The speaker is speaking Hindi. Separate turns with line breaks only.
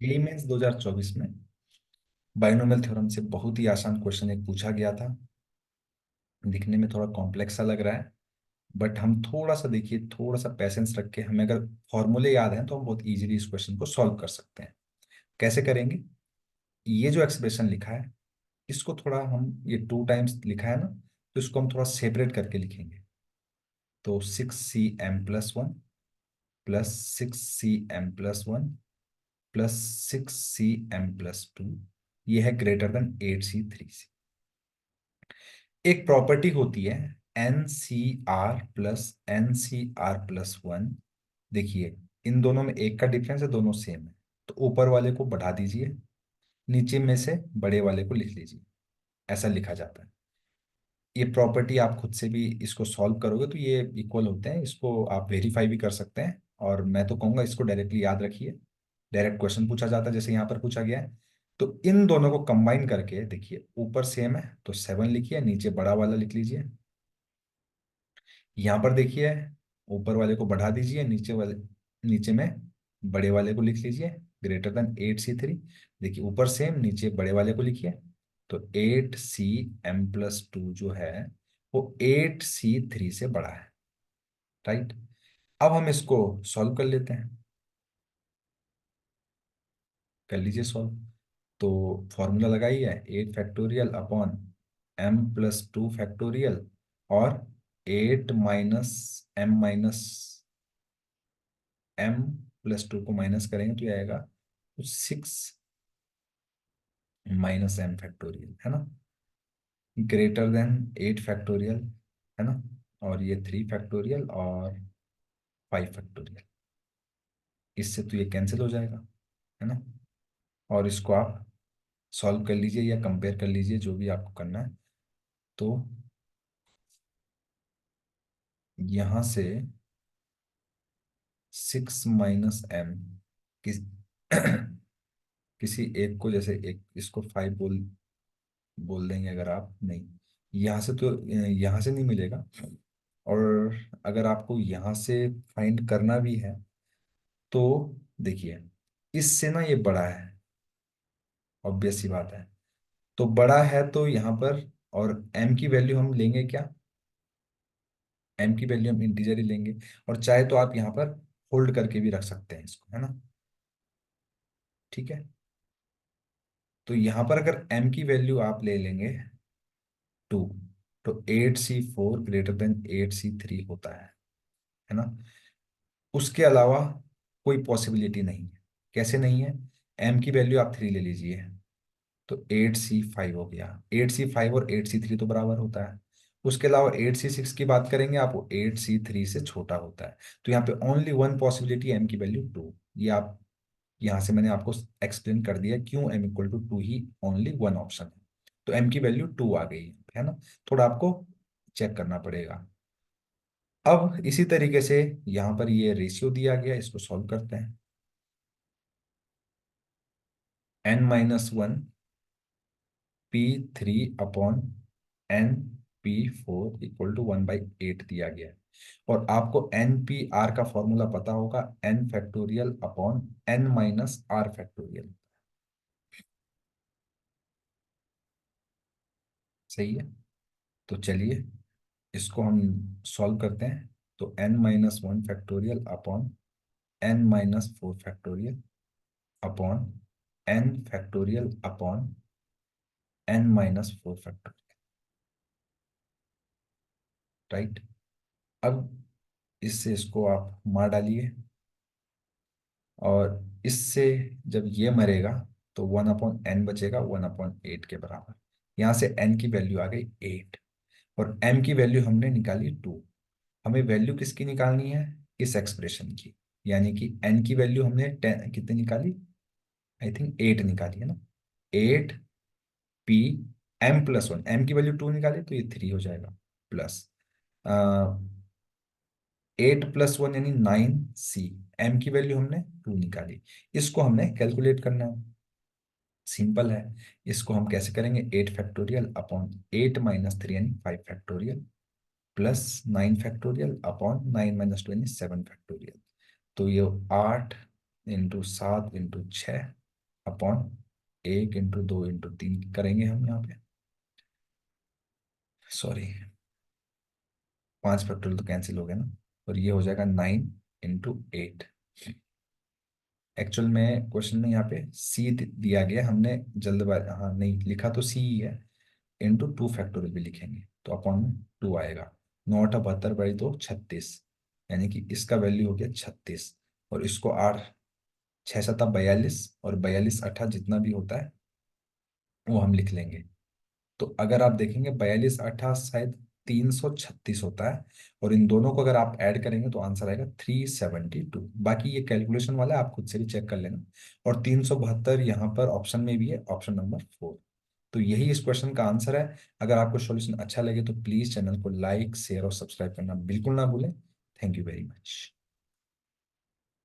जेईई मेंस 2024 में बाइनोमियल थ्योरम से बहुत ही आसान क्वेश्चन एक पूछा गया था। दिखने में थोड़ा कॉम्प्लेक्स सा लग रहा है, बट हम थोड़ा सा देखिए, थोड़ा सा पेशेंस रख के हमें अगर फॉर्मूले याद हैं तो हम बहुत इजीली इस क्वेश्चन को सॉल्व कर सकते हैं। कैसे करेंगे? ये जो एक्सप्रेशन लिखा है, इसको थोड़ा हम, ये 2 टाइम्स लिखा है ना, तो इसको हम थोड़ा सेपरेट करके लिखेंगे। तो 6cm+1 plus 6cm+1 plus 6cm+2, ये है ग्रेटर देन 8c3c। एक प्रॉपर्टी होती है NCR+NCR+1। देखिए, इन दोनों में एक का डिफरेंस है, दोनों सेम है। तो ऊपर वाले को बढ़ा दीजिए, नीचे में से बड़े वाले को लिख लीजिए। ऐसा लिखा जाता है। ये प्रॉपर्टी आप खुद से भी इसको सॉल्व करोगे तो ये इक्वल होते हैं, इसको आप वेरीफाई भी कर सकते हैं। और मैं तो कहूंगा इसको डायरेक्टली याद रखिए। डायरेक्ट क्वेश्चन पूछा जाता है जैसे यहाँ पर पूछा गया है। तो इन दोनों को कंबाइन करके देखिए, ऊपर सेम है तो 7 लिखिए, नीचे बड़ा वाला लिख लीजिए। यहाँ पर देखिए, ऊपर वाले को बढ़ा दीजिए, नीचे में बड़े वाले को लिख लीजिए, ग्रेटर देन 8c3। देखिए, ऊपर सेम, नीचे बड़े वाले को लिखिए। तो 8cm+2 जो है वो 8c3 से बड़ा है। राइट। अब हम इसको सॉल्व कर लेते हैं। कर लीजिए सॉल्व। तो फॉर्मूला लगाइए, 8 फैक्टोरियल अपॉन m+2 फैक्टोरियल, और 8 - m को माइनस करेंगे तो ये आएगा 6 - m फैक्टोरियल, है ना, ग्रेटर देन 8 फैक्टोरियल, है ना, और ये 3 फैक्टोरियल और 5 फैक्टोरियल। इससे तो ये कैंसिल हो जाएगा, है ना। और इसको आप सॉल्व कर लीजिए या कंपेयर कर लीजिए, जो भी आपको करना है। तो यहां से 6 - m, किस किसी एक को, जैसे एक इसको 5 बोल बोल देंगे अगर आप, नहीं, यहाँ से तो यहाँ से नहीं मिलेगा। और अगर आपको यहाँ से फाइंड करना भी है तो देखिए, इससे ना ये बड़ा है, ऑब्वियस सी बात है। तो बड़ा है तो यहाँ पर, और m की वैल्यू हम लेंगे क्या? m की वैल्यू हम इंटीजर ही लेंगे। और चाहे तो आप यहाँ पर होल्ड करके भी रख सकते हैं इसको, है ना। ठीक है। तो यहाँ पर अगर m की वैल्यू आप ले लेंगे 2, तो 8c4 ग्रेटर देन 8c3 होता है ना। उसके अलावा कोई पॉसिबिलिटी नहीं है। कैसे नहीं है? m की वैल्यू आप 3 ले लीजिए, तो 8c5 हो गया। 8c5 और 8c3 तो बराबर होता है। उसके अलावा 8c6 की बात करेंगे आप, वो 8c3 से छोटा होता है। तो यहाँ पे ओनली वन पॉसिबिलिटी, m की वैल्यू 2। ये आप, यहाँ से मैंने आपको एक्सप्लेन कर दिया क्यों m = 2 ही ओनली वन ऑप्शन है। तो m की वैल्यू 2 आ गई है ना। थोड़ा आपको चेक करना पड़ेगा। अब इसी तरीके से यहाँ पर ये रेशियो दिया गया, इसको सॉल्व करते हैं। n - 1 P3/n P4 = 1/8 दिया गया है। और आपको NPR का फॉर्मूला पता होगा, n factorial upon n - r factorial. सही है। तो चलिए इसको हम सॉल्व करते हैं। तो n - 1 factorial upon n - 4 factorial upon n factorial upon n - 4 factorial. Right. अब इससे इसको आप मार डालिए, और इससे जब ये मरेगा तो 1/n बचेगा, 1/8 के बराबर। यहाँ से n की वैल्यू आ गई 8, और m की वैल्यू हमने निकाली 2। हमें वैल्यू किसकी निकालनी है? इस एक्सप्रेशन की। यानी कि n की वैल्यू हमने 10 कितनी निकाली? आई थिंक 8 निकाली है ना। 8 p m+1, m की वैल्यू 2 निकाली तो ये 3 हो जाएगा, प्लस 8+1 यानी 9c। m की वैल्यू हमने 2 निकाली। इसको हमने कैलकुलेट करना है। सिंपल है। इसको हम कैसे करेंगे? 8 फैक्टोरियल अपॉन 8 - 3 यानी 5 फैक्टोरियल, प्लस 9 फैक्टोरियल अपॉन 9 - 2 यानी 7 फैक्टोरियल। तो ये 8 × 7 × 6, अपॉन 1 × 2 × 3 करेंगे हम यहाँ पे। सॉरी, 5 फैक्टोरियल तो कैंसिल हो गया ना, और ये हो जाएगा 9 × 8। एक्चुअल में क्वेश्चन में यहाँ पे सी दिया गया, हमने जल्दबाजी, हाँ नहीं लिखा तो सी ही है, × 2 फैक्टोरियल भी लिखेंगे तो अपॉन में 2 आएगा। 9 × 8 = 32, 36, यानी कि इसका वैल्यू हो गया 36। और इसको 8 × 6 = 42, और 42 × 8 जितना भी होता है वो हम लिख लेंगे। तो अगर आप देखेंगे 42 × 8 शायद 336 होता है, और इन दोनों को अगर आप ऐड करेंगे तो आंसर आएगा 372। बाकी ये कैलकुलेशन वाला है, आप खुद से भी चेक कर लेना। और 372 यहाँ पर ऑप्शन में भी है, ऑप्शन नंबर 4। तो यही इस क्वेश्चन का आंसर है। अगर आपको सॉल्यूशन अच्छा लगे तो प्लीज चैनल को लाइक, शेयर और सब्सक्राइब करना बिल्कुल ना भूलें। Thank you very much.